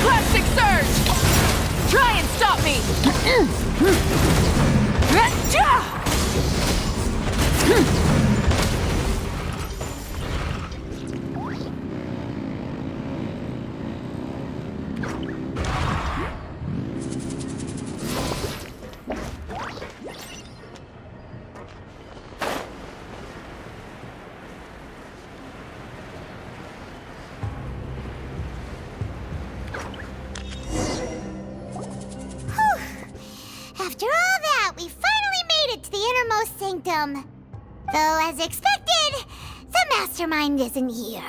Plastic surge! Try and stop me! After all that, we finally made it to the innermost sanctum. Though, as expected, the mastermind isn't here.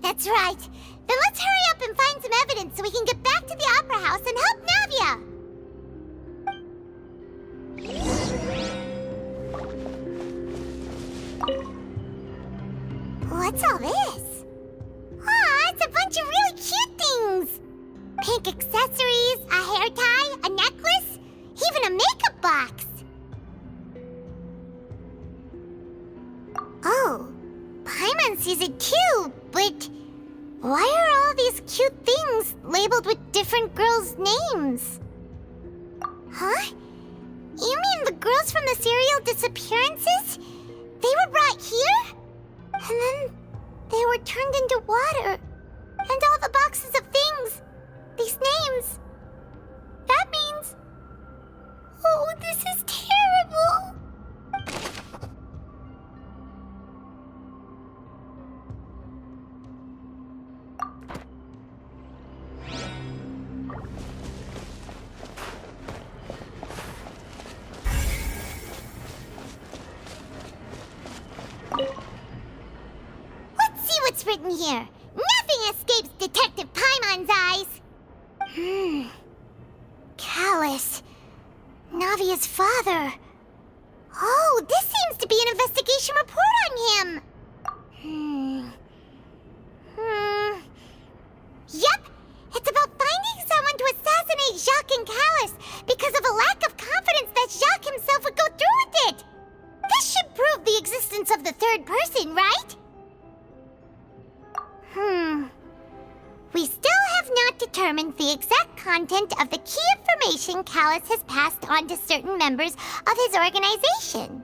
That's right. Then let's hurry up and find some evidence so we can get back to the Opera House and help Navia. What's all this? Aw, it's a bunch of really cute things. Pink accessories, a hair tie, a necklace, even a makeup box. Oh, Paimon sees it too, but why are all these cute things labeled with different girls' names? Huh? You mean the girls from the serial disappearances? They were brought here? And then they were turned into water. And all the boxes of things, these names. That means... Oh, this is terrible! Let's see what's written here. Nothing escapes Detective Paimon's eyes. Callus. Navia's father. Oh, this seems to be an investigation report on him. Yep, it's about finding someone to assassinate Jacques and Callus because of a lack of confidence that Jacques himself would go through with it. This should prove the existence of the third person, right? We still have not determined the exact content of the key information Callus has passed on to certain members of his organization.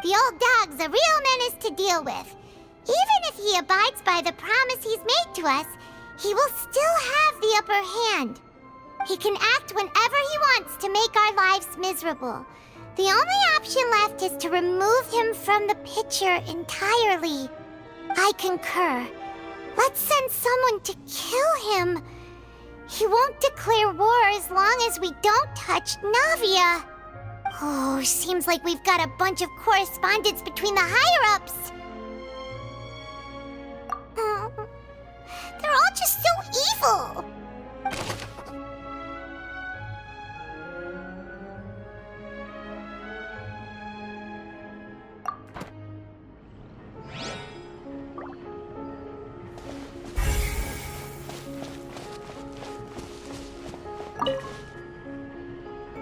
The old dog's a real menace to deal with. Even if he abides by the promise he's made to us, he will still have the upper hand. He can act whenever he wants to make our lives miserable. The only option left is to remove him from the picture entirely. I concur. Let's send someone to kill him. He won't declare war as long as we don't touch Navia. Oh, seems like we've got a bunch of correspondence between the higher-ups. They're all just so evil.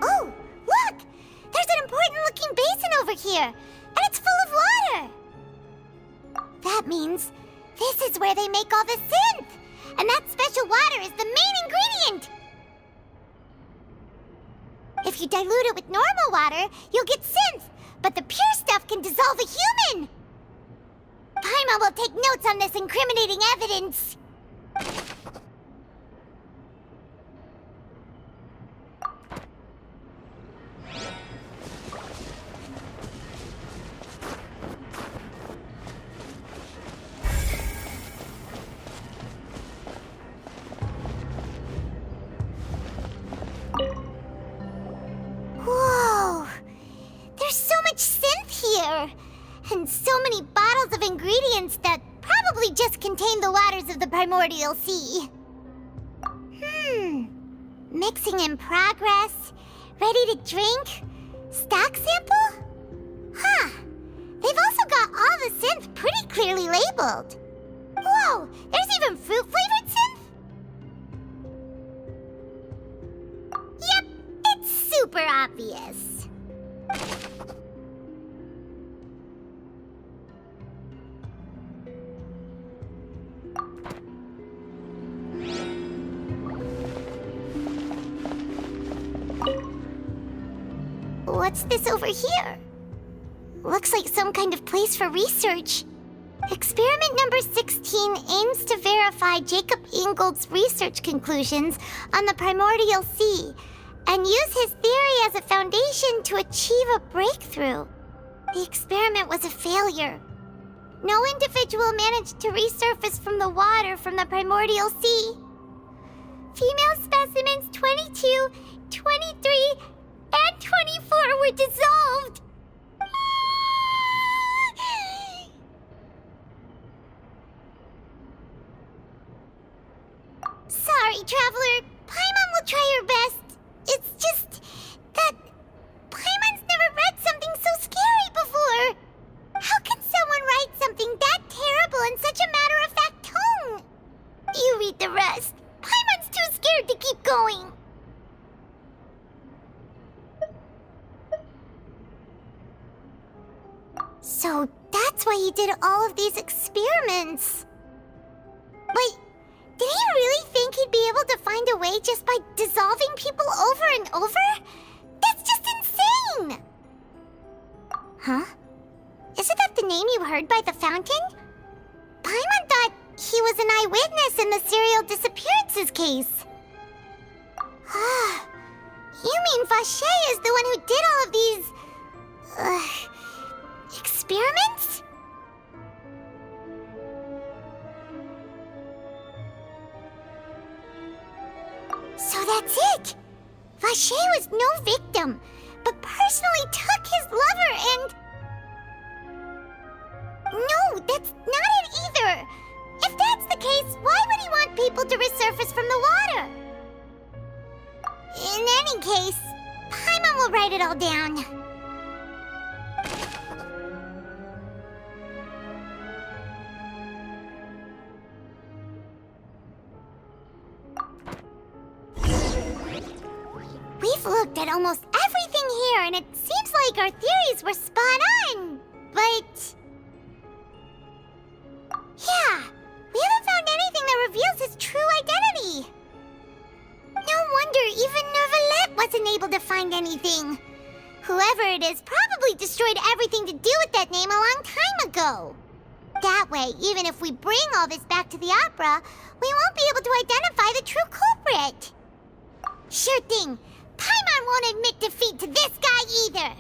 Oh, look! There's an important-looking basin over here, and it's full of water. That means this is where they make all the synth, and that special water is the main ingredient. If you dilute it with normal water, you'll get synth, but the pure stuff can dissolve a human. Paimon will take notes on this incriminating evidence. Whoa! There's so much synth here! And so many bottles of ingredients that probably just contain the waters of the primordial sea. Mixing in progress. Ready to drink? Stock sample? Huh. They've also got all the synth pretty clearly labeled. Whoa! There's even fruit-flavored synth? Yep, it's super obvious. What's this over here? Looks like some kind of place for research. Experiment number 16 aims to verify Jacob Ingold's research conclusions on the primordial sea and use his theory as a foundation to achieve a breakthrough. The experiment was a failure. No individual managed to resurface from the water from the primordial sea. Female specimens 22, 23, and 24 were dissolved. Sorry, Traveler. Paimon will try her best. It's just that Paimon's never read something so scary before. How can someone write something that terrible in such a matter-of-fact tone? You read the rest. Paimon's too scared to keep going. So that's why he did all of these experiments. Wait, did he really think he'd be able to find a way just by dissolving people over and over? That's just insane! Huh? Isn't that the name you heard by the fountain? Paimon thought he was an eyewitness in the serial disappearances case. Ah, you mean Vache is the one who did all of these... experiments? So that's it! Vache was no victim, but personally took his lover and... No, that's not it either! If that's the case, why would he want people to resurface from the water? In any case, Paimon will write it all down. We've looked at almost everything here, and it seems like our theories were spot on, but... Yeah, we haven't found anything that reveals his true identity. No wonder even Neuvillette wasn't able to find anything. Whoever it is probably destroyed everything to do with that name a long time ago. That way, even if we bring all this back to the opera, we won't be able to identify the true culprit. Sure thing. Paimon won't admit defeat to this guy either.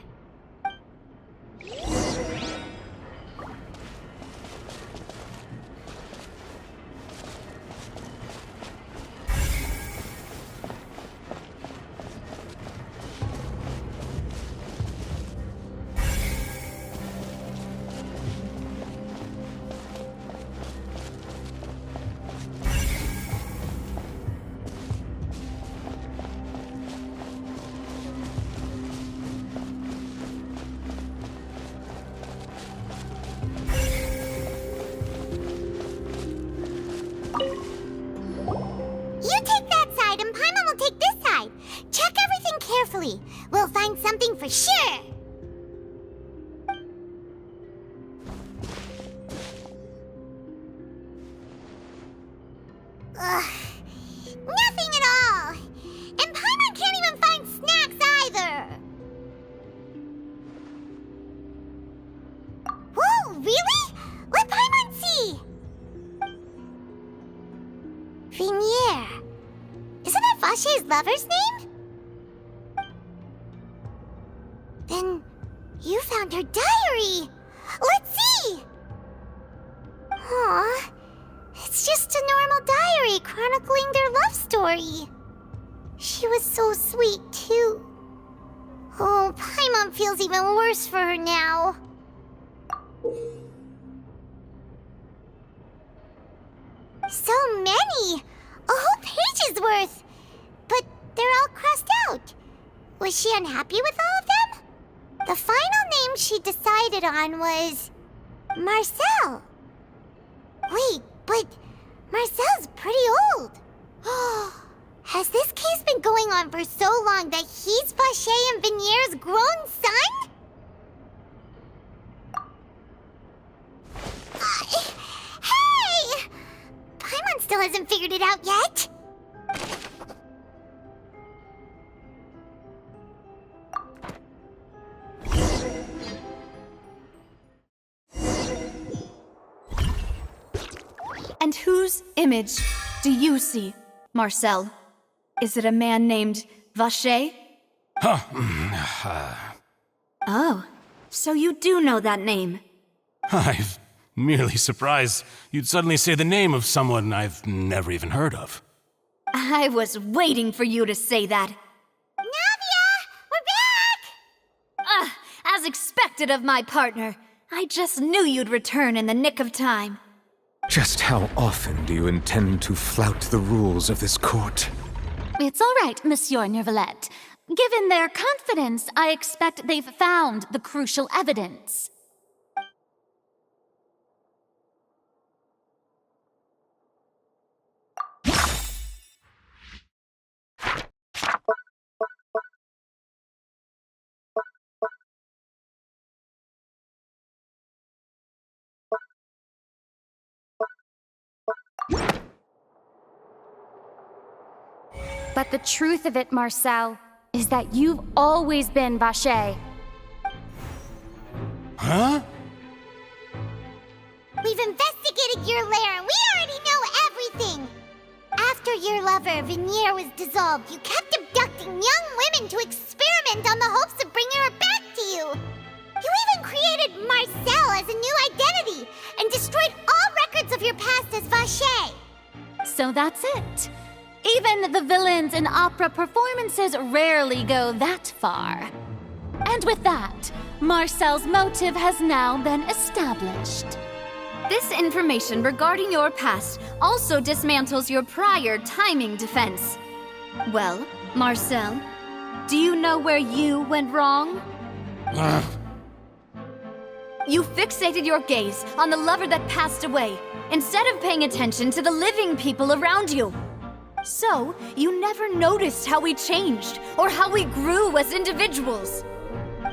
We'll find something for sure. Ugh, nothing at all. And Paimon can't even find snacks either. Whoa, really? Let Paimon see. Vinier. Isn't that Vache's lover's name? Then you found her diary. Let's see. Aw, it's just a normal diary chronicling their love story. She was so sweet, too. Oh, Paimon feels even worse for her now. So many! A whole page's worth! But they're all crossed out. Was she unhappy with all of them? The final name she decided on was... Marcel. Wait, but Marcel's pretty old. Has this case been going on for so long that he's Vache and Vinier's grown son? Hey! Paimon still hasn't figured it out yet. And whose image do you see, Marcel? Is it a man named Vacher? Oh, so you do know that name. I'm merely surprised you'd suddenly say the name of someone I've never even heard of. I was waiting for you to say that. Navia! We're back! As expected of my partner. I just knew you'd return in the nick of time. Just how often do you intend to flout the rules of this court? It's all right, Monsieur Nervalette. Given their confidence, I expect they've found the crucial evidence. But the truth of it, Marcel, is that you've always been Vacher. Huh? We've investigated your lair and we already know everything! After your lover, Venier, was dissolved, you kept abducting young women to experiment on the hopes of bringing her back to you! You even created Marcel as a new identity and destroyed all records of your past as Vacher! So that's it. Even the villains in opera performances rarely go that far. And with that, Marcel's motive has now been established. This information regarding your past also dismantles your prior timing defense. Well, Marcel, do you know where you went wrong? You fixated your gaze on the lover that passed away, instead of paying attention to the living people around you. So, you never noticed how we changed, or how we grew as individuals.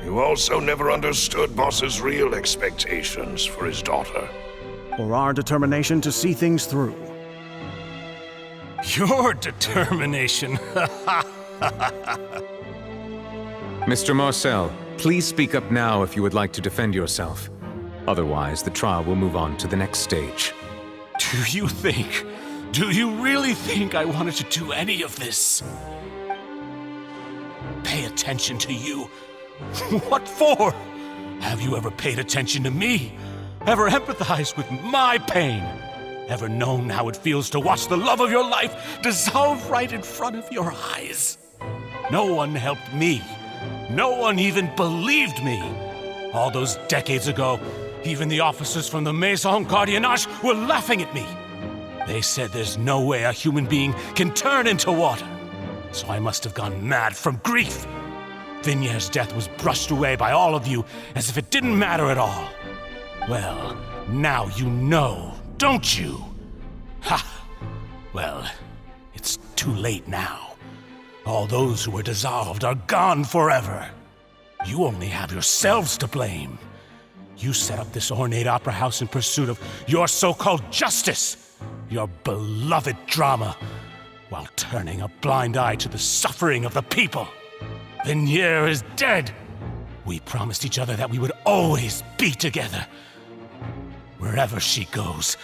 You also never understood Boss's real expectations for his daughter. Or our determination to see things through. Your determination. Mr. Marcel, please speak up now if you would like to defend yourself. Otherwise, the trial will move on to the next stage. Do you really think I wanted to do any of this? Pay attention to you? What for? Have you ever paid attention to me? Ever empathized with my pain? Ever known how it feels to watch the love of your life dissolve right in front of your eyes? No one helped me. No one even believed me. All those decades ago, even the officers from the Maison Gardiennage were laughing at me. They said there's no way a human being can turn into water. So I must have gone mad from grief. Vinier's death was brushed away by all of you as if it didn't matter at all. Well, now you know, don't you? Ha! Well, it's too late now. All those who were dissolved are gone forever. You only have yourselves to blame. You set up this ornate opera house in pursuit of your so-called justice. Your beloved drama, while turning a blind eye to the suffering of the people. Venier is dead. We promised each other that we would always be together. Wherever she goes,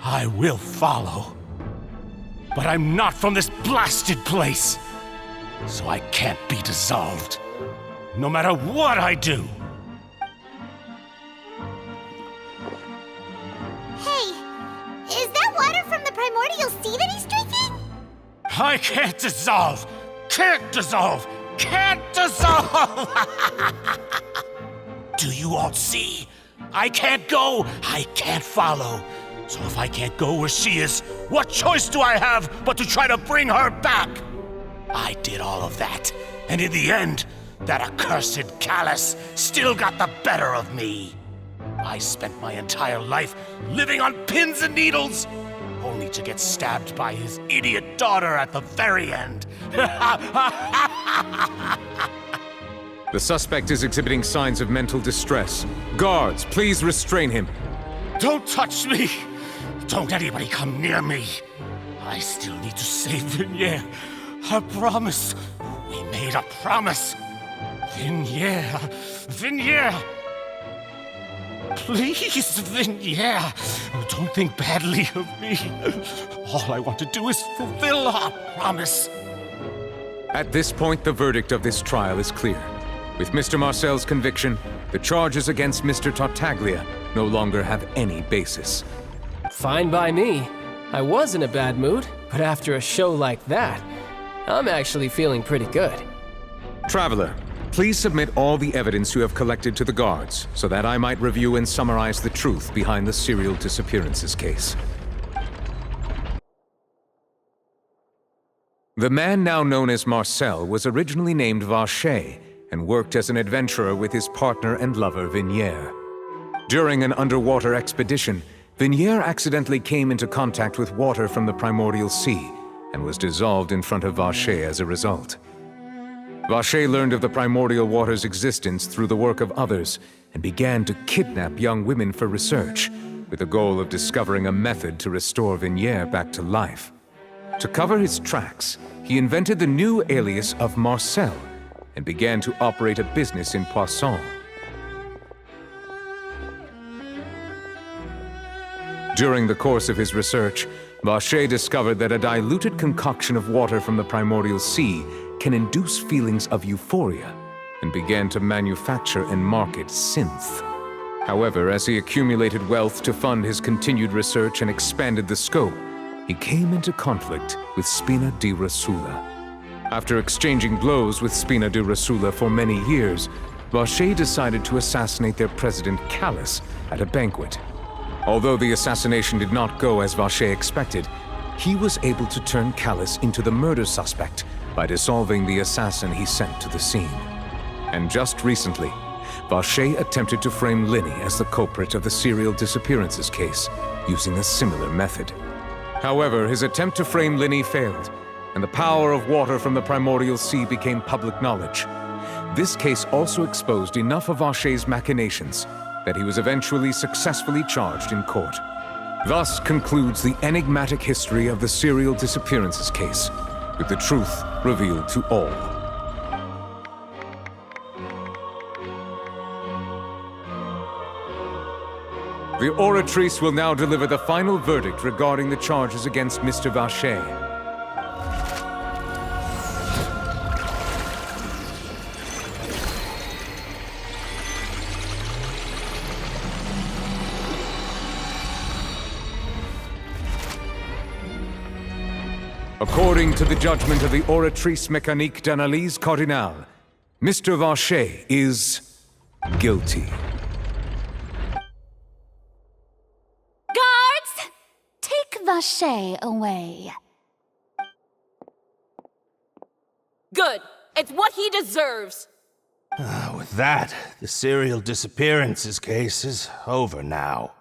I will follow. But I'm not from this blasted place, so I can't be dissolved, no matter what I do. Is that water from the primordial sea that he's drinking? I can't dissolve! Can't dissolve! Can't dissolve! Do you all see? I can't go! I can't follow! So if I can't go where she is, what choice do I have but to try to bring her back? I did all of that, and in the end, that accursed Callus still got the better of me. I spent my entire life living on pins and needles, only to get stabbed by his idiot daughter at the very end. The suspect is exhibiting signs of mental distress. Guards, please restrain him. Don't touch me! Don't anybody come near me! I still need to save Venier. I promise. We made a promise. Venier. Please, Vinyere, don't think badly of me. All I want to do is fulfill our promise. At this point, the verdict of this trial is clear. With Mr. Marcel's conviction, the charges against Mr. Tartaglia no longer have any basis. Fine by me. I was in a bad mood, but after a show like that, I'm actually feeling pretty good. Traveler, please submit all the evidence you have collected to the guards, so that I might review and summarize the truth behind the serial disappearances case. The man now known as Marcel was originally named Vacher and worked as an adventurer with his partner and lover Vinyere. During an underwater expedition, Vinyere accidentally came into contact with water from the primordial sea and was dissolved in front of Vacher as a result. Vacher learned of the primordial water's existence through the work of others and began to kidnap young women for research, with the goal of discovering a method to restore Vinyere back to life. To cover his tracks, he invented the new alias of Marcel and began to operate a business in Poisson. During the course of his research, Vacher discovered that a diluted concoction of water from the primordial sea can induce feelings of euphoria, and began to manufacture and market synth. However, as he accumulated wealth to fund his continued research and expanded the scope, he came into conflict with Spina di Rosula. After exchanging blows with Spina di Rosula for many years, Vacher decided to assassinate their president Callus at a banquet. Although the assassination did not go as Vacher expected, he was able to turn Callus into the murder suspect by dissolving the assassin he sent to the scene. And just recently, Vacher attempted to frame Linny as the culprit of the serial disappearances case, using a similar method. However, his attempt to frame Linny failed, and the power of water from the primordial sea became public knowledge. This case also exposed enough of Vacher's machinations that he was eventually successfully charged in court. Thus concludes the enigmatic history of the serial disappearances case, with the truth revealed to all. The Oratrice will now deliver the final verdict regarding the charges against Mr. Vacher. According to the judgment of the Oratrice Mécanique d'Analyse Cardinale, Mr. Vacher is guilty. Guards! Take Vacher away. Good. It's what he deserves. With that, the serial disappearances case is over now.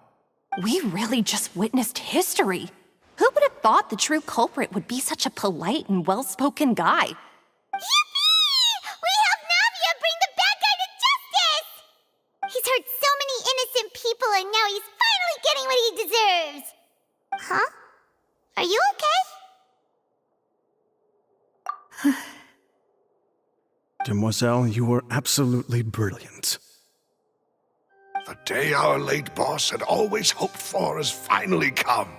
We really just witnessed history. Who would have thought the true culprit would be such a polite and well-spoken guy? Yippee! We helped Navia bring the bad guy to justice! He's hurt so many innocent people and now he's finally getting what he deserves! Huh? Are you okay? Demoiselle, you were absolutely brilliant. The day our late boss had always hoped for has finally come.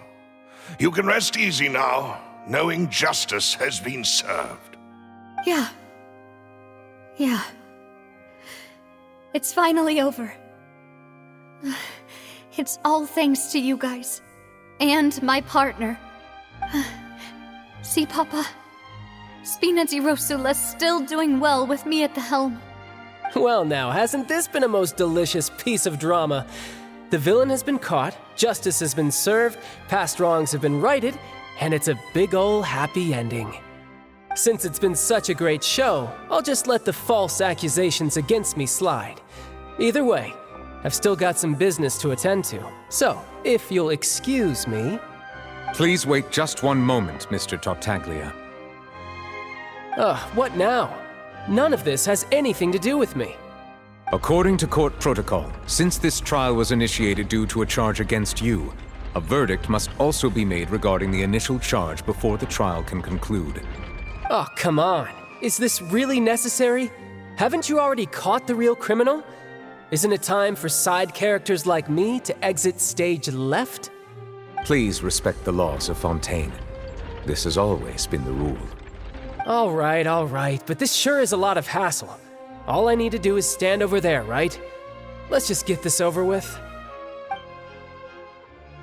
You can rest easy now, knowing justice has been served. Yeah. It's finally over. It's all thanks to you guys. And my partner. See, Papa? Spina di Rosula's still doing well with me at the helm. Well now, hasn't this been a most delicious piece of drama? The villain has been caught, justice has been served, past wrongs have been righted, and it's a big ol' happy ending. Since it's been such a great show, I'll just let the false accusations against me slide. Either way, I've still got some business to attend to, so if you'll excuse me... Please wait just one moment, Mr. Tartaglia. What now? None of this has anything to do with me. According to court protocol, since this trial was initiated due to a charge against you, a verdict must also be made regarding the initial charge before the trial can conclude. Oh, come on. Is this really necessary? Haven't you already caught the real criminal? Isn't it time for side characters like me to exit stage left? Please respect the laws of Fontaine. This has always been the rule. All right, but this sure is a lot of hassle. All I need to do is stand over there, right? Let's just get this over with.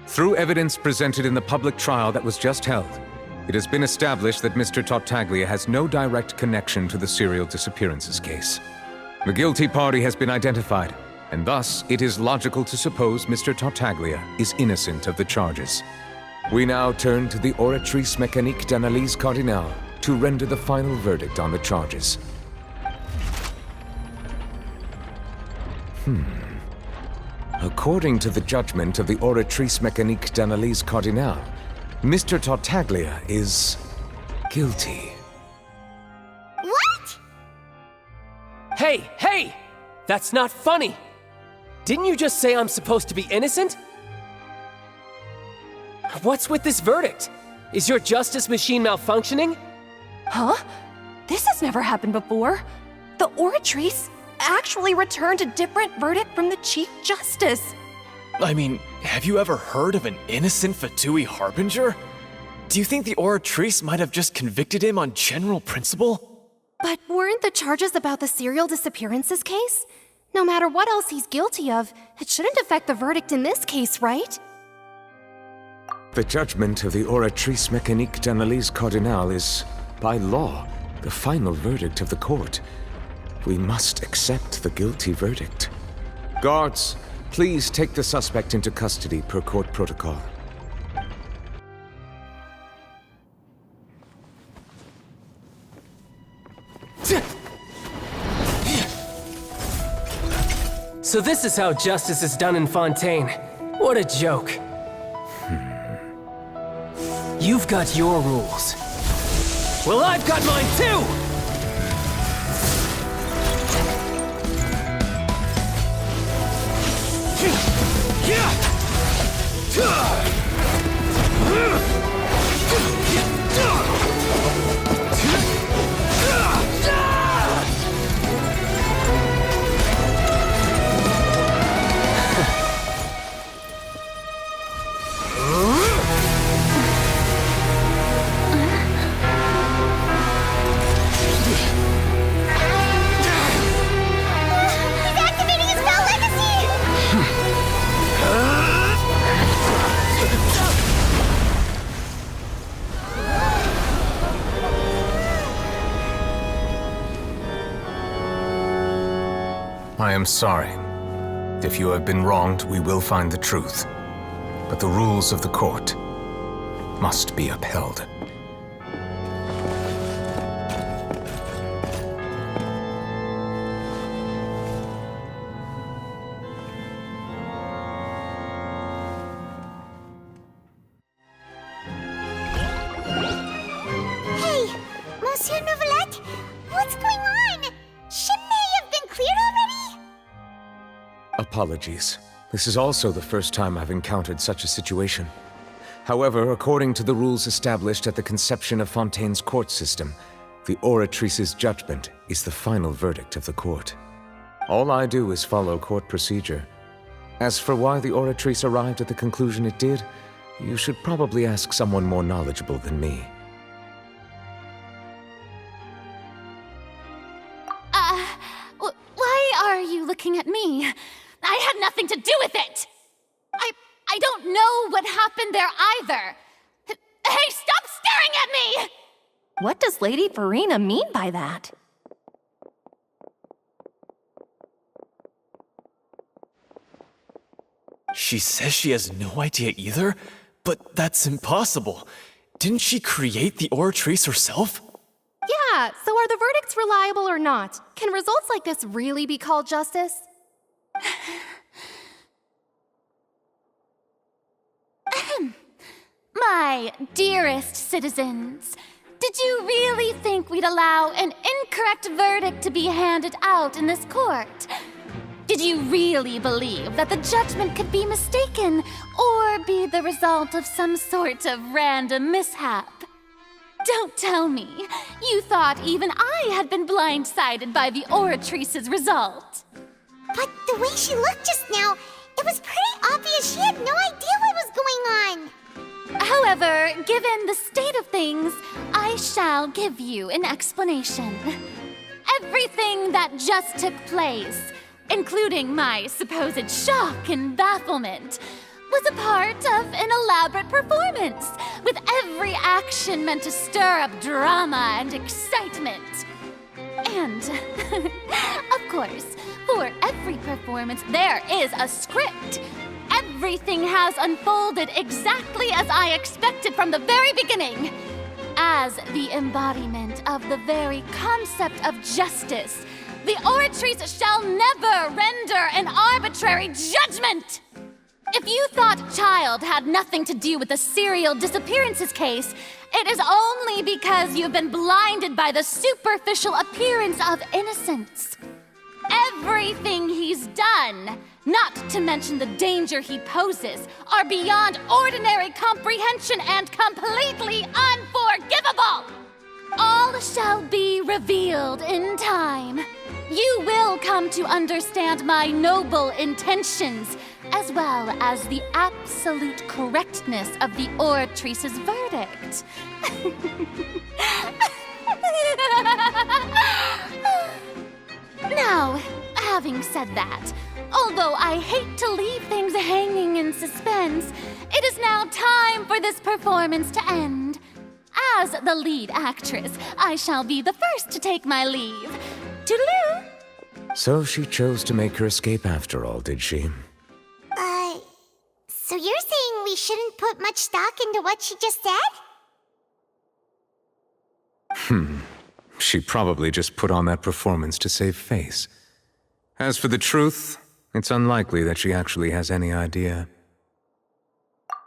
Through evidence presented in the public trial that was just held, it has been established that Mr. Tartaglia has no direct connection to the serial disappearances case. The guilty party has been identified, and thus it is logical to suppose Mr. Tartaglia is innocent of the charges. We now turn to the Oratrice Mécanique d'Analyse Cardinale to render the final verdict on the charges. According to the judgment of the Oratrice Mécanique d'Analyse Cardinale, Mr. Tartaglia is guilty. What? Hey! That's not funny! Didn't you just say I'm supposed to be innocent? What's with this verdict? Is your justice machine malfunctioning? Huh? This has never happened before. The Oratrice actually returned a different verdict from the Chief Justice. I mean, have you ever heard of an innocent Fatui Harbinger? Do you think the Oratrice might have just convicted him on general principle? But weren't the charges about the serial disappearances case? No matter what else he's guilty of, it shouldn't affect the verdict in this case, right? The judgment of the Oratrice Mécanique d'Analyse Cardinale is, by law, the final verdict of the court. We must accept the guilty verdict. Guards, please take the suspect into custody per court protocol. So this is how justice is done in Fontaine. What a joke. You've got your rules. Well, I've got mine too! I am sorry. If you have been wronged, we will find the truth. But the rules of the court must be upheld. Hey, Monsieur Novelette, what's going on? Shouldn't they have been cleared already? Apologies. This is also the first time I've encountered such a situation. However, according to the rules established at the conception of Fontaine's court system, the Oratrice's judgment is the final verdict of the court. All I do is follow court procedure. As for why the Oratrice arrived at the conclusion it did, you should probably ask someone more knowledgeable than me. Why are you looking at me? I had nothing to do with it! I don't know what happened there either! Hey, stop staring at me! What does Lady Farina mean by that? She says she has no idea either, but that's impossible. Didn't she create the Oratrice herself? Yeah, so are the verdicts reliable or not? Can results like this really be called justice? My dearest citizens, did you really think we'd allow an incorrect verdict to be handed out in this court? Did you really believe that the judgment could be mistaken or be the result of some sort of random mishap? Don't tell me you thought even I had been blindsided by the Oratrice's result. But the way she looked just now, it was pretty obvious she had no idea what was going on. However, given the state of things, I shall give you an explanation. Everything that just took place, including my supposed shock and bafflement, was a part of an elaborate performance, with every action meant to stir up drama and excitement. And, of course, for every performance, there is a script. Everything has unfolded exactly as I expected from the very beginning. As the embodiment of the very concept of justice, the Oratrice shall never render an arbitrary judgment! If you thought Child had nothing to do with the serial disappearances case, it is only because you've been blinded by the superficial appearance of innocence. Everything he's done, not to mention the danger he poses, are beyond ordinary comprehension and completely unforgivable! All shall be revealed in time. You will come to understand my noble intentions, as well as the absolute correctness of the Oratrice's verdict. Now, having said that, although I hate to leave things hanging in suspense, it is now time for this performance to end. As the lead actress, I shall be the first to take my leave. Toodaloo! So she chose to make her escape after all, did she? So you're saying we shouldn't put much stock into what she just said? She probably just put on that performance to save face. As for the truth, it's unlikely that she actually has any idea.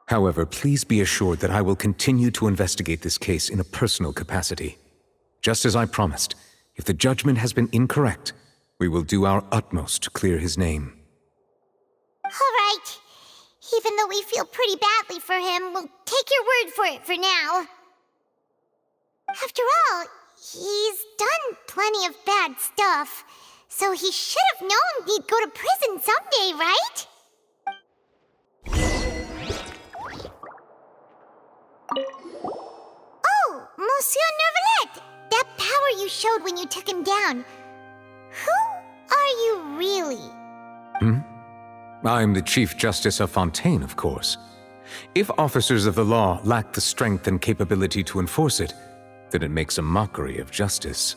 However, please be assured that I will continue to investigate this case in a personal capacity. Just as I promised, if the judgment has been incorrect, we will do our utmost to clear his name. All right. Even though we feel pretty badly for him, we'll take your word for it for now. After all, he's done plenty of bad stuff, so he should have known he'd go to prison someday, right? Oh, Monsieur Neuvillette! That power you showed when you took him down. Who are you really? I'm the Chief Justice of Fontaine, of course. If officers of the law lack the strength and capability to enforce it, then it makes a mockery of justice.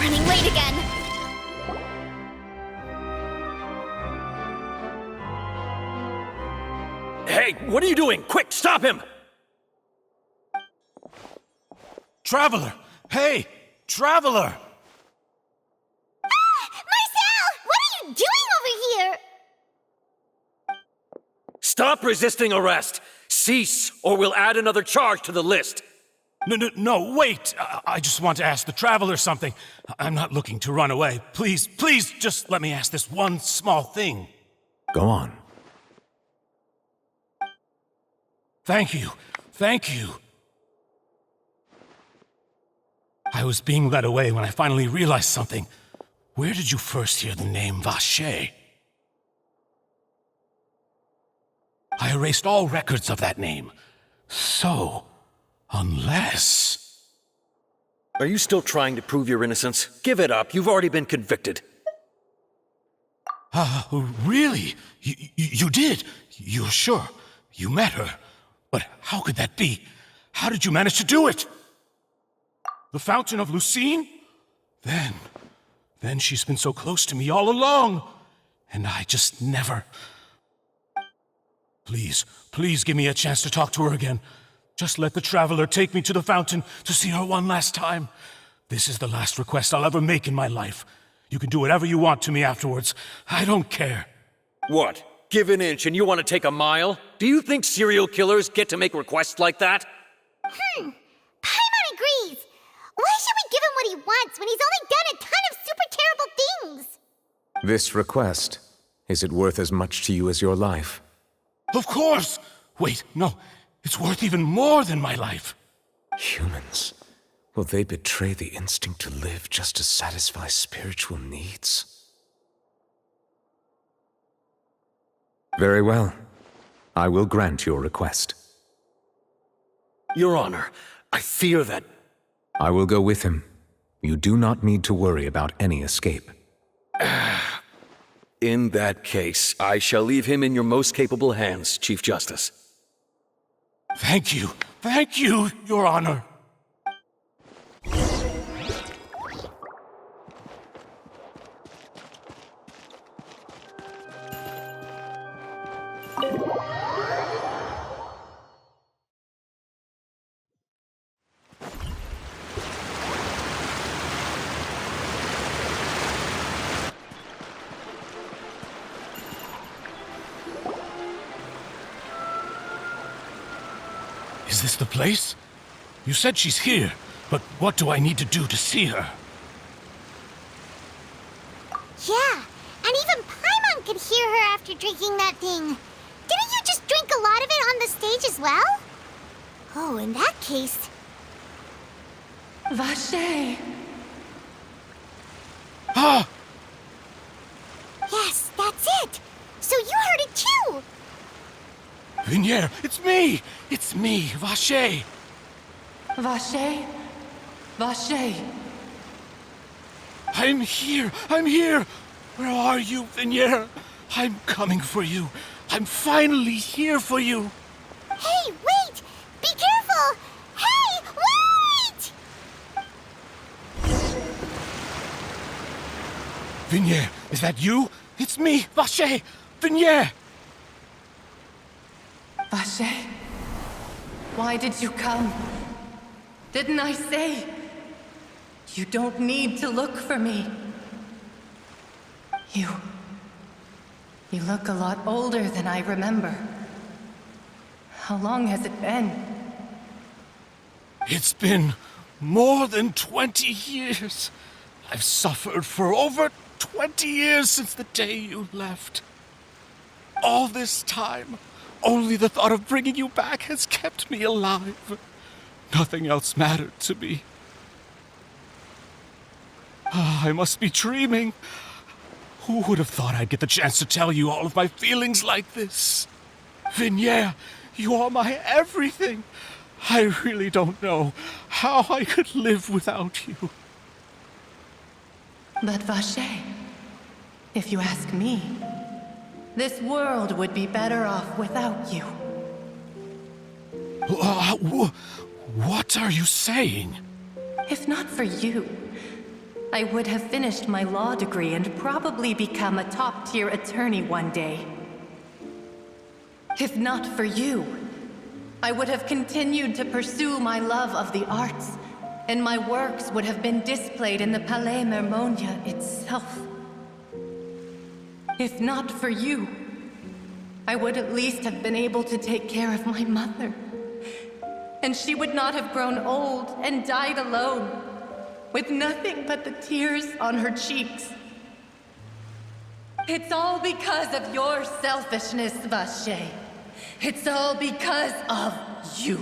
Running late again. Hey, what are you doing? Quick, stop him! Traveler! Hey, Traveler! Marcel! What are you doing over here? Stop resisting arrest! Cease, or we'll add another charge to the list! No, wait! I just want to ask the Traveler something. I'm not looking to run away. Please, just let me ask this one small thing. Go on. Thank you. I was being led away when I finally realized something. Where did you first hear the name Vacher? I erased all records of that name. So, unless... Are you still trying to prove your innocence? Give it up. You've already been convicted. Really? You did? You're sure? You met her? But how could that be? How did you manage to do it? The Fountain of Lucine? Then she's been so close to me all along. And I just never... Please give me a chance to talk to her again. Just let the Traveler take me to the fountain to see her one last time. This is the last request I'll ever make in my life. You can do whatever you want to me afterwards. I don't care. What? Give an inch and you want to take a mile? Do you think serial killers get to make requests like that? Paimon agrees. Why should we give him what he wants when he's only done a ton of super terrible things? This request, is it worth as much to you as your life? Of course! Wait, no. It's worth even more than my life. Humans, will they betray the instinct to live just to satisfy spiritual needs? Very well. I will grant your request. Your Honor, I fear that... I will go with him. You do not need to worry about any escape. In that case, I shall leave him in your most capable hands, Chief Justice. Thank you, Your Honor. Is this the place? You said she's here, but what do I need to do to see her? Yeah, and even Paimon could hear her after drinking that thing. Didn't you just drink a lot of it on the stage as well? Oh, in that case... Vache! Ah! Yes, that's it! So you heard it too! Vignier, it's me! It's me, Vache! Vache? Vache? I'm here! Where are you, Vignier? I'm coming for you. I'm finally here for you. Hey, wait! Be careful! Hey, wait! Vignier, is that you? It's me, Vache! Vignier! Vache? Why did you come? Didn't I say? You don't need to look for me. You look a lot older than I remember. How long has it been? It's been more than 20 years. I've suffered for over 20 years since the day you left. All this time, only the thought of bringing you back has kept me alive. Nothing else mattered to me. I must be dreaming. Who would have thought I'd get the chance to tell you all of my feelings like this? Vignier, you are my everything. I really don't know how I could live without you. But Vache, if you ask me, this world would be better off without you. What are you saying? If not for you, I would have finished my law degree and probably become a top-tier attorney one day. If not for you, I would have continued to pursue my love of the arts, and my works would have been displayed in the Palais Mermonia itself. If not for you, I would at least have been able to take care of my mother. And she would not have grown old and died alone, with nothing but the tears on her cheeks. It's all because of your selfishness, Vache. It's all because of you.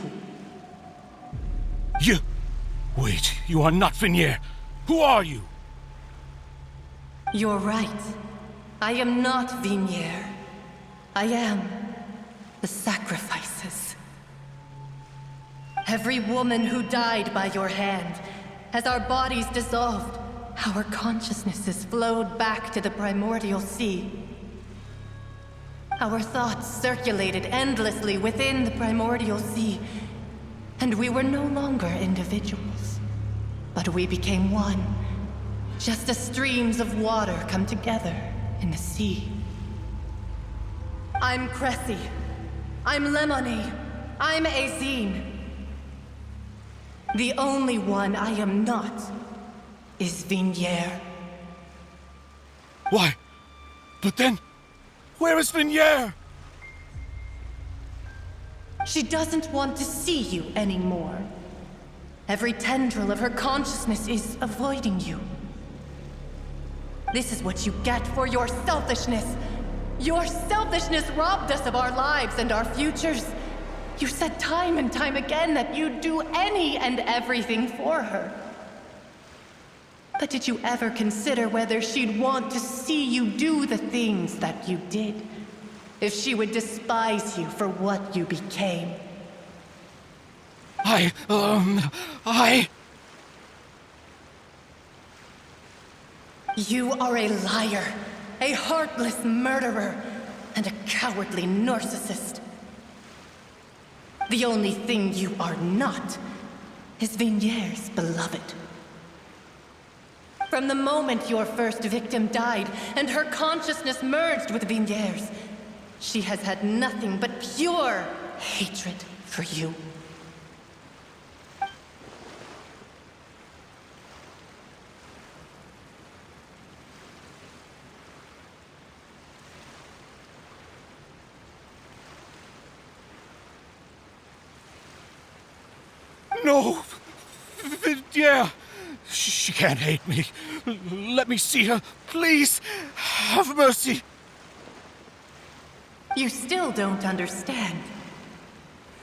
You... Wait, you are not Vignier. Who are you? You're right. I am not Vignier. I am the sacrifices. Every woman who died by your hand, as our bodies dissolved, our consciousnesses flowed back to the primordial sea. Our thoughts circulated endlessly within the primordial sea, and we were no longer individuals, but we became one, just as streams of water come together in the sea. I'm Cressy. I'm Lemony. I'm Azine. The only one I am not is Vignier. Why? But then, where is Vignier? She doesn't want to see you anymore. Every tendril of her consciousness is avoiding you. This is what you get for your selfishness. Your selfishness robbed us of our lives and our futures. You said time and time again that you'd do any and everything for her. But did you ever consider whether she'd want to see you do the things that you did? If she would despise you for what you became? You are a liar, a heartless murderer, and a cowardly narcissist. The only thing you are not is Vigniere's beloved. From the moment your first victim died and her consciousness merged with Vigniere's, she has had nothing but pure hatred for you. No! Yeah! She can't hate me. Let me see her. Please! Have mercy! You still don't understand.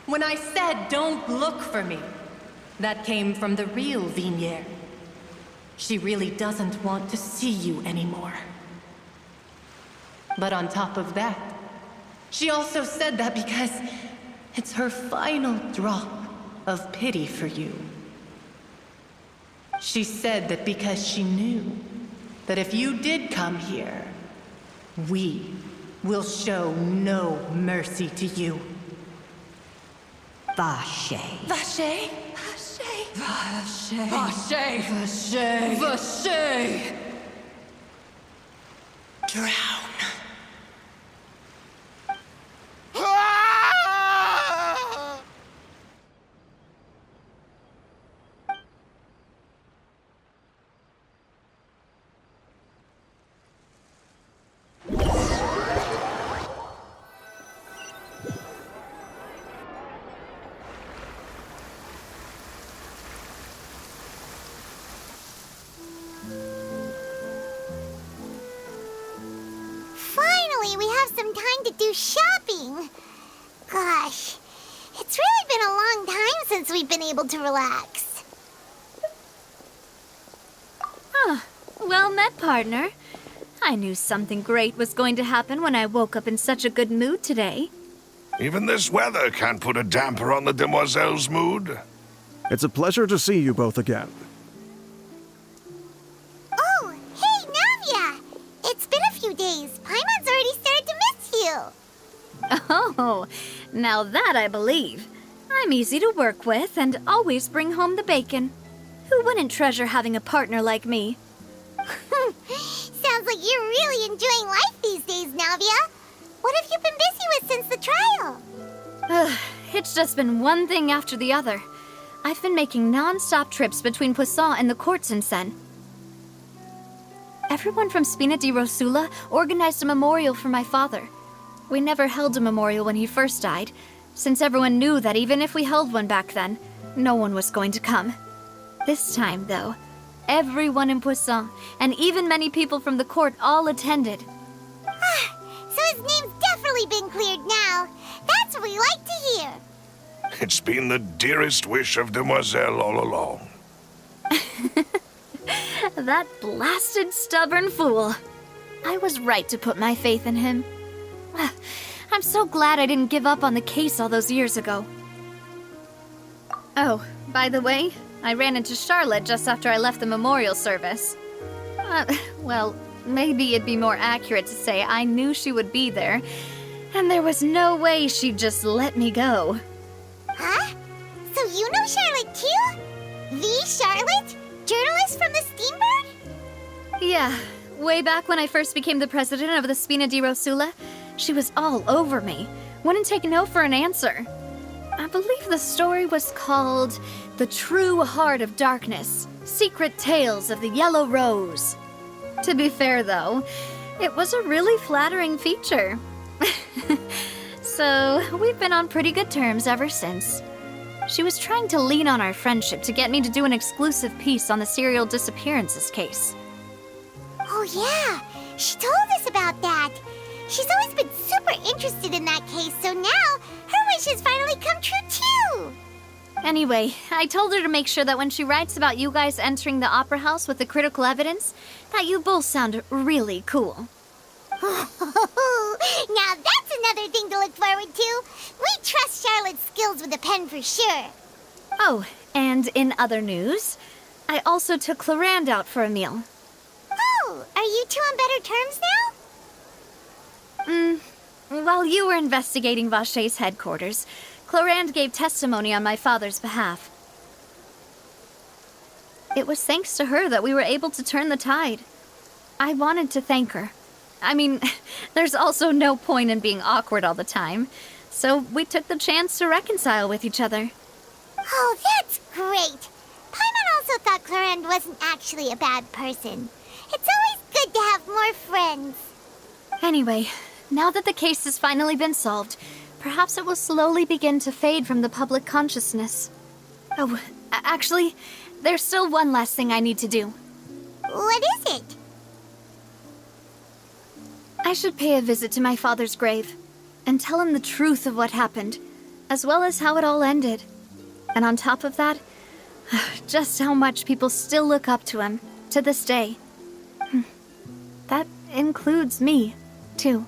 When I said don't look for me, that came from the real Vigniere. She really doesn't want to see you anymore. But on top of that, she also said that because it's her final drop of pity for you. She said that because she knew that if you did come here, we will show no mercy to you. Vache. Vache? Vache? Vache. Vache. Vache. Vache. Drown. Finally, we have some time to do shopping. Gosh, it's really been a long time since we've been able to relax. Well met, partner. I knew something great was going to happen when I woke up in such a good mood today. Even this weather can't put a damper on the demoiselle's mood. It's a pleasure to see you both again. Oh, hey, Navia! It's been a few days. Paimon's already started to miss you. Oh, now that I believe. I'm easy to work with and always bring home the bacon. Who wouldn't treasure having a partner like me? Sounds like you're really enjoying life these days, Navia. What have you been busy with since the trial? It's just been one thing after the other. I've been making non-stop trips between Poisson and the courts in Sen. Everyone from Spina di Rosula organized a memorial for my father. We never held a memorial when he first died, since everyone knew that even if we held one back then, no one was going to come. This time, though, everyone in Poisson, and even many people from the court, all attended. So his name's definitely been cleared now. That's what we like to hear. It's been the dearest wish of Demoiselle all along. That blasted stubborn fool. I was right to put my faith in him. I'm so glad I didn't give up on the case all those years ago. Oh, by the way, I ran into Charlotte just after I left the memorial service. Well, maybe it'd be more accurate to say I knew she would be there, and there was no way she'd just let me go. Huh? So you know Charlotte too? The Charlotte? Journalist from the Steambird? Yeah, way back when I first became the president of the Spina di Rosula, she was all over me. Wouldn't take no for an answer. I believe the story was called The True Heart of Darkness, Secret Tales of the Yellow Rose. To be fair, though, it was a really flattering feature. So, we've been on pretty good terms ever since. She was trying to lean on our friendship to get me to do an exclusive piece on the serial disappearances case. Oh yeah, she told us about that. She's always been super interested in that case, so now her wish has finally come true too. Anyway, I told her to make sure that when she writes about you guys entering the opera house with the critical evidence, that you both sound really cool. Now that's another thing to look forward to. We trust Charlotte's skills with a pen for sure. Oh, and in other news, I also took Clarand out for a meal. Oh, are you two on better terms now? While you were investigating Vaché's headquarters, Clarand gave testimony on my father's behalf. It was thanks to her that we were able to turn the tide. I wanted to thank her. I mean, there's also no point in being awkward all the time, so we took the chance to reconcile with each other. Oh, that's great. Paimon also thought Clarand wasn't actually a bad person. It's always good to have more friends. Anyway, now that the case has finally been solved, perhaps it will slowly begin to fade from the public consciousness. Oh, actually, there's still one last thing I need to do. What is it? I should pay a visit to my father's grave and tell him the truth of what happened, as well as how it all ended. And on top of that, just how much people still look up to him to this day. That includes me, too.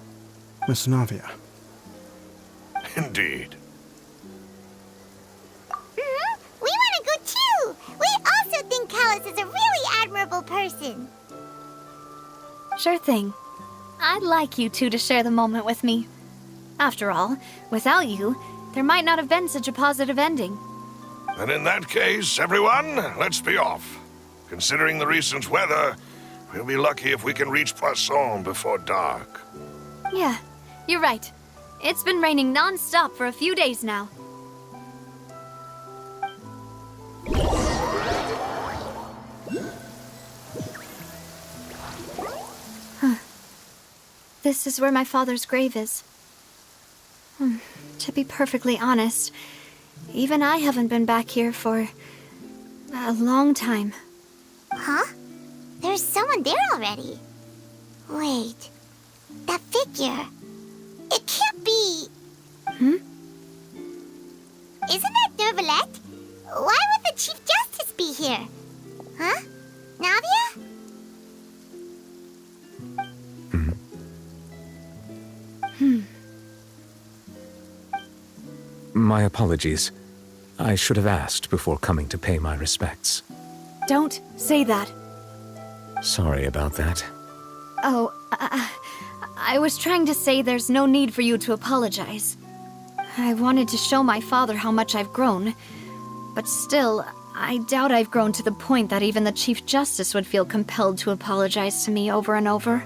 Miss Navia. Indeed. We want to go too. We also think Callus is a really admirable person. Sure thing. I'd like you two to share the moment with me. After all, without you, there might not have been such a positive ending. And in that case, everyone, let's be off. Considering the recent weather, we'll be lucky if we can reach Poisson before dark. Yeah, you're right. It's been raining non-stop for a few days now. This is where my father's grave is. To be perfectly honest, even I haven't been back here for a long time. Huh? There's someone there already. Wait, that figure. It can't be. Isn't that Nervalette? Why would the Chief Justice be here? Huh? Navia? My apologies. I should have asked before coming to pay my respects. Don't say that. Sorry about that. Oh, I was trying to say there's no need for you to apologize. I wanted to show my father how much I've grown, but still, I doubt I've grown to the point that even the Chief Justice would feel compelled to apologize to me over and over.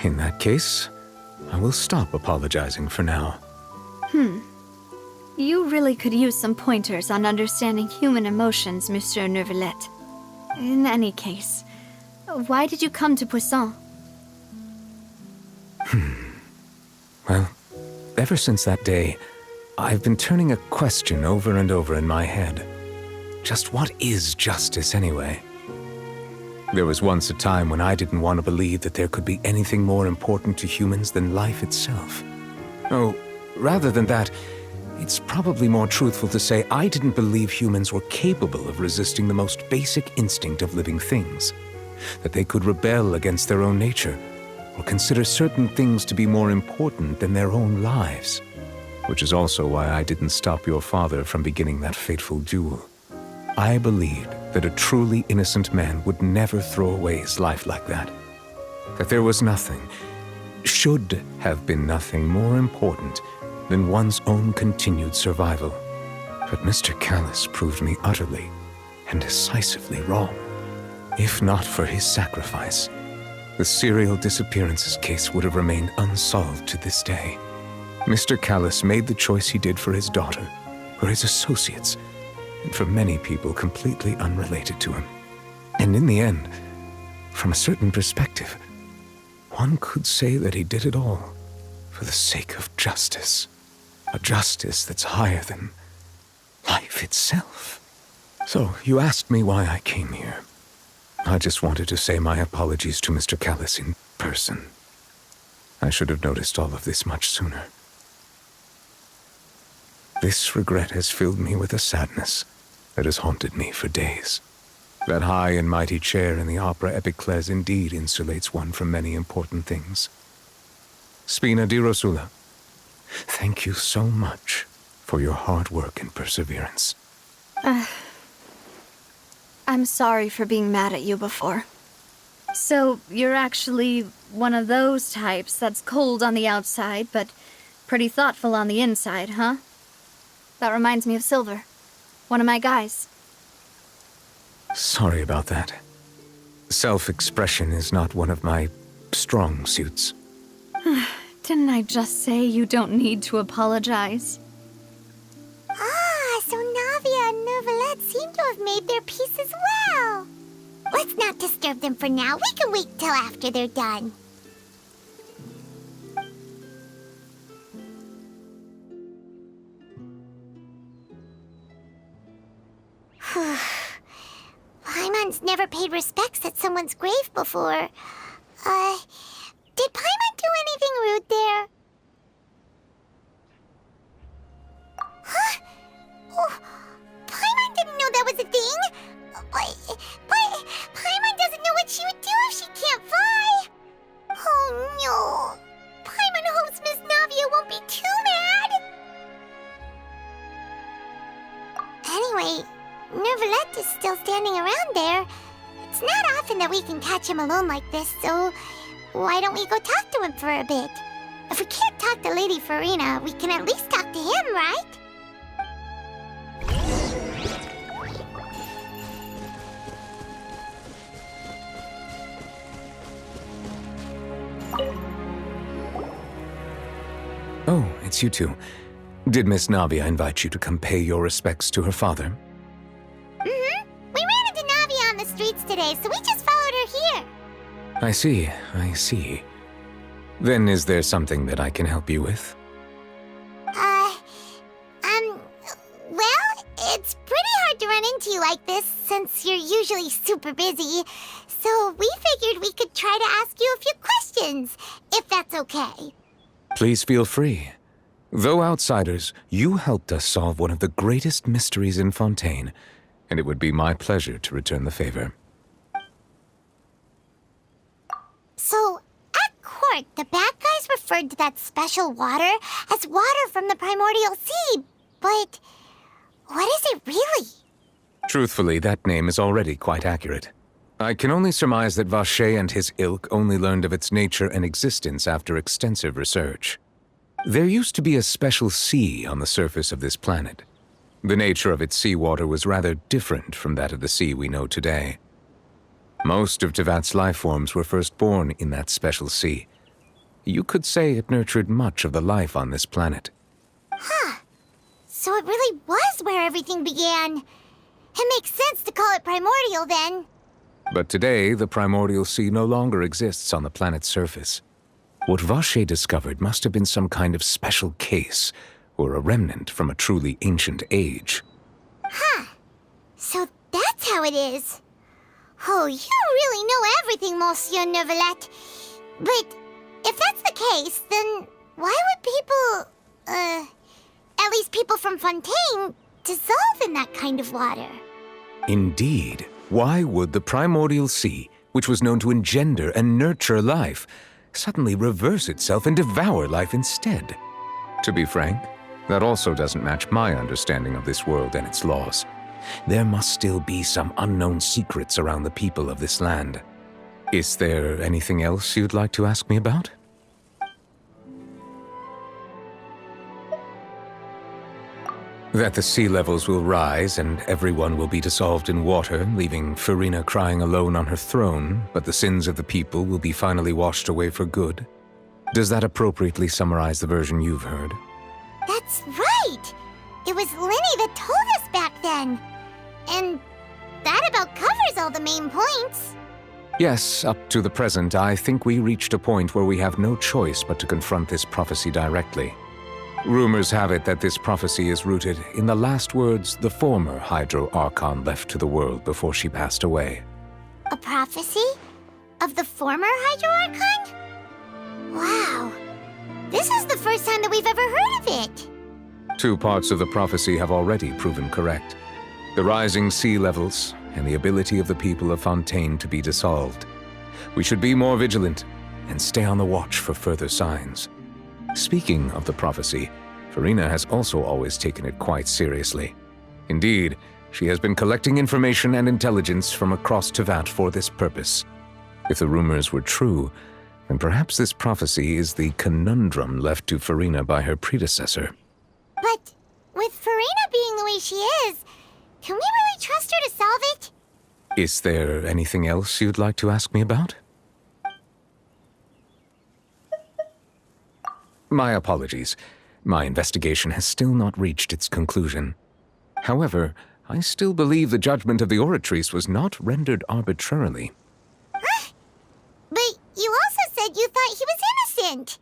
In that case, I will stop apologizing for now. You really could use some pointers on understanding human emotions, Monsieur Nervalette. In any case, why did you come to Poisson? Well, ever since that day, I've been turning a question over and over in my head. Just what is justice, anyway? There was once a time when I didn't want to believe that there could be anything more important to humans than life itself. Oh, rather than that, it's probably more truthful to say I didn't believe humans were capable of resisting the most basic instinct of living things. That they could rebel against their own nature, or consider certain things to be more important than their own lives. Which is also why I didn't stop your father from beginning that fateful duel. I believed that a truly innocent man would never throw away his life like that. That there was nothing, should have been nothing more important than one's own continued survival. But Mr. Callus proved me utterly and decisively wrong. If not for his sacrifice, the serial disappearances case would have remained unsolved to this day. Mr. Callus made the choice he did for his daughter, for his associates, and for many people completely unrelated to him. And in the end, from a certain perspective, one could say that he did it all for the sake of justice. A justice that's higher than life itself. So, you asked me why I came here. I just wanted to say my apologies to Mr. Callis in person. I should have noticed all of this much sooner. This regret has filled me with a sadness that has haunted me for days. That high and mighty chair in the opera Epiclese indeed insulates one from many important things. Spina di Rosula, thank you so much for your hard work and perseverance. I'm sorry for being mad at you before. So, you're actually one of those types that's cold on the outside, but pretty thoughtful on the inside, huh? That reminds me of Silver, one of my guys. Sorry about that. Self-expression is not one of my strong suits. Didn't I just say you don't need to apologize? Ah, so Navia and Neuvillette seem to have made their peace as well. Let's not disturb them for now. We can wait till after they're done. Paimon's never paid respects at someone's grave before. Did Paimon do anything rude there? Huh? Oh, Paimon didn't know that was a thing. But Paimon doesn't know what she would do if she can't fly. Oh no. Paimon hopes Miss Navia won't be too mad. Anyway, Neuvillette is still standing around there. It's not often that we can catch him alone like this, so why don't we go talk to him for a bit? If we can't talk to Lady Farina, we can at least talk to him, right? Oh, it's you two. Did Miss Navia invite you to come pay your respects to her father? Mm-hmm. We ran into Navia on the streets today, so we just followed her here. I see. Then is there something that I can help you with? Well, it's pretty hard to run into you like this since you're usually super busy. So we figured we could try to ask you a few questions, if that's okay. Please feel free. Though outsiders, you helped us solve one of the greatest mysteries in Fontaine, and it would be my pleasure to return the favor. So, at court, the bad guys referred to that special water as water from the primordial sea, but what is it really? Truthfully, that name is already quite accurate. I can only surmise that Vacher and his ilk only learned of its nature and existence after extensive research. There used to be a special sea on the surface of this planet. The nature of its seawater was rather different from that of the sea we know today. Most of Tevat's life forms were first born in that special sea. You could say it nurtured much of the life on this planet. Huh. So it really was where everything began. It makes sense to call it primordial then. But today, the primordial sea no longer exists on the planet's surface. What Vacher discovered must have been some kind of special case, or a remnant from a truly ancient age. Huh. So that's how it is. Oh, you really know everything, Monsieur Neuvillette. But if that's the case, then why would people, at least people from Fontaine, dissolve in that kind of water? Indeed. Why would the primordial sea, which was known to engender and nurture life, suddenly reverse itself and devour life instead? To be frank, that also doesn't match my understanding of this world and its laws. There must still be some unknown secrets around the people of this land. Is there anything else you'd like to ask me about? That the sea levels will rise and everyone will be dissolved in water, leaving Farina crying alone on her throne, but the sins of the people will be finally washed away for good. Does that appropriately summarize the version you've heard? That's right! It was Linny that told us back then. And that about covers all the main points. Yes, up to the present, I think we reached a point where we have no choice but to confront this prophecy directly. Rumors have it that this prophecy is rooted in the last words the former Hydro Archon left to the world before she passed away. A prophecy? Of the former Hydro Archon? Wow. This is the first time that we've ever heard of it. 2 parts of the prophecy have already proven correct. The rising sea levels and the ability of the people of Fontaine to be dissolved. We should be more vigilant and stay on the watch for further signs. Speaking of the prophecy, Farina has also always taken it quite seriously. Indeed, she has been collecting information and intelligence from across Tevat for this purpose. If the rumors were true, then perhaps this prophecy is the conundrum left to Farina by her predecessor. But with Farina being the way she is, can we really trust her to solve it? Is there anything else you'd like to ask me about? My apologies. My investigation has still not reached its conclusion. However, I still believe the judgment of the Oratrice was not rendered arbitrarily. Huh? But you also said you thought he was innocent.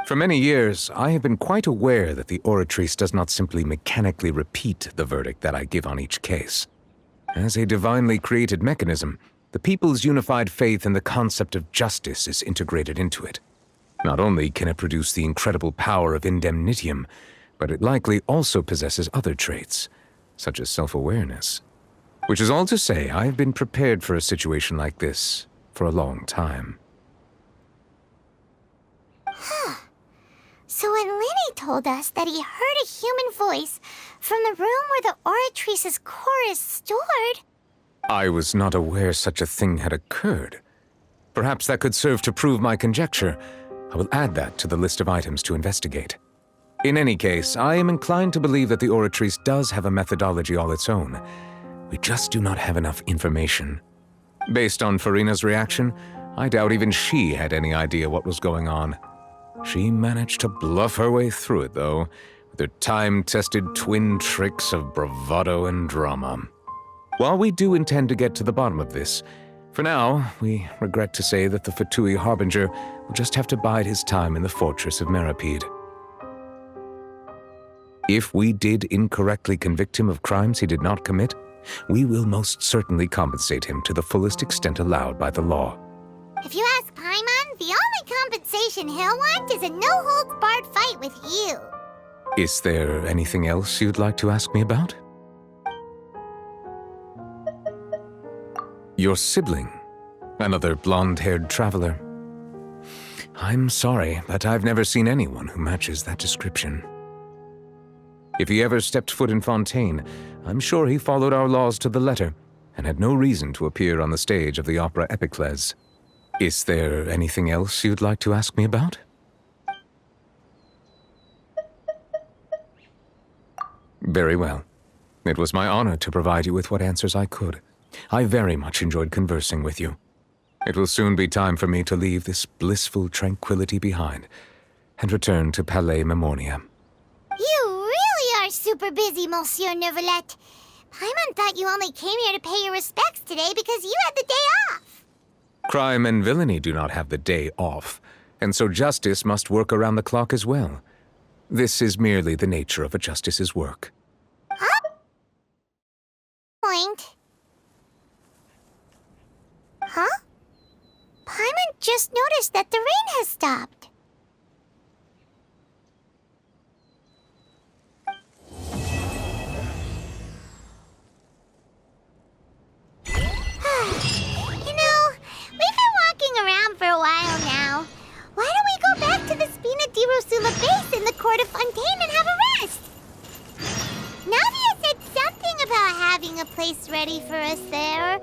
For many years, I have been quite aware that the Oratrice does not simply mechanically repeat the verdict that I give on each case. As a divinely created mechanism, the people's unified faith in the concept of justice is integrated into it. Not only can it produce the incredible power of indemnitium, but it likely also possesses other traits, such as self-awareness. Which is all to say, I have been prepared for a situation like this for a long time. Huh. So when Lenny told us that he heard a human voice from the room where the Oratrice's core is stored... I was not aware such a thing had occurred. Perhaps that could serve to prove my conjecture. I will add that to the list of items to investigate. In any case, I am inclined to believe that the Oratrice does have a methodology all its own. We just do not have enough information. Based on Farina's reaction, I doubt even she had any idea what was going on. She managed to bluff her way through it, though, with her time-tested twin tricks of bravado and drama. While we do intend to get to the bottom of this, for now, we regret to say that the Fatui Harbinger will just have to bide his time in the fortress of Meripede. If we did incorrectly convict him of crimes he did not commit, we will most certainly compensate him to the fullest extent allowed by the law. If you ask Paimon, the only compensation he'll want is a no-holds-barred fight with you. Is there anything else you'd like to ask me about? Your sibling, another blonde-haired traveler. I'm sorry, but I've never seen anyone who matches that description. If he ever stepped foot in Fontaine, I'm sure he followed our laws to the letter and had no reason to appear on the stage of the opera Epiclese. Is there anything else you'd like to ask me about? Very well. It was my honor to provide you with what answers I could. I very much enjoyed conversing with you. It will soon be time for me to leave this blissful tranquility behind and return to Palais Memoria. You really are super busy, Monsieur Neuvillette. Paimon thought you only came here to pay your respects today because you had the day off. Crime and villainy do not have the day off, and so justice must work around the clock as well. This is merely the nature of a justice's work. Point. Huh? Paimon just noticed that the rain has stopped. You know, we've been walking around for a while now. Why don't we go back to the Spina di Rosula base in the court of Fontaine and have a rest? Navia said something about having a place ready for us there.